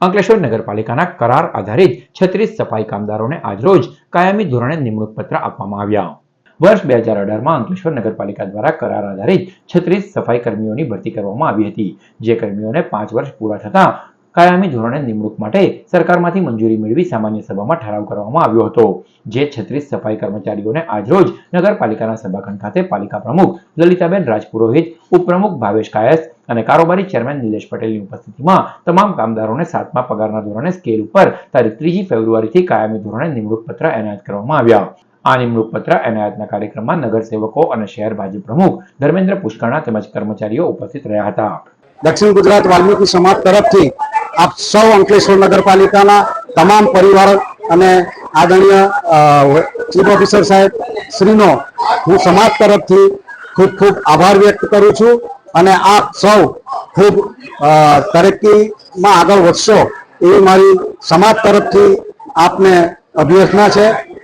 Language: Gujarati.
અંકલેશ્વર નગરપાલિકાના કરાર આધારિત 36 સફાઈ કામદારોને આજરોજ કાયમી ધોરણે નિમણૂક પત્ર આપવામાં આવ્યા। વર્ષ 2018માં અંકલેશ્વર નગરપાલિકા દ્વારા કરાર આધારિત 36 સફાઈ કર્મીઓની ભરતી કરવામાં આવી હતી, જે કર્મીઓને 5 વર્ષ પૂરા થતા કાયમી ધોરણે નિમણૂક માટે સરકારમાંથી મંજૂરી મેળવી સામાન્ય સભામાં ઠરાવ કરવામાં આવ્યો હતો। જે 36 સફાઈ કર્મચારીઓને આજરોજ નગરપાલિકાના સભાખંડ ખાતે પાલિકા પ્રમુખ લલિતાબેન રાજપુરોહિત, ઉપપ્રમુખ ભાવેશ કાયસ અને કારોબારી ચેરમેન નિલેશ પટેલની ઉપસ્થિતિમાં તમામ કામદારોને 7મા પગારના ધોરણે સ્કેલ ઉપર તારીખ 3 ફેબ્રુઆરીથી કાયમી ધોરણે નિમણૂક પત્ર એનાયત કરવામાં આવ્યા। આ નિમણૂક પત્ર એનાયતના કાર્યક્રમમાં નગરસેવકો અને શહેર ભાજપ પ્રમુખ ધર્મેન્દ્ર પુષ્કરણા તેમજ કર્મચારીઓ ઉપસ્થિત રહ્યા હતા। दक्षिण गुजरात वाल्मीकि समाज तरफथी आप सौ अंकलेश्वर नगरपालिकाना तमाम परिवार अने आदरणीय चीफ ऑफिसर साहेब श्रीनो हूँ समाज तरफथी खूब खूब आभार व्यक्त करूँ छूं अने आप सौ खूब तरक्की में आगळ वधशो एवी मारी समाज तरफथी आपने अभ्यर्थना छे।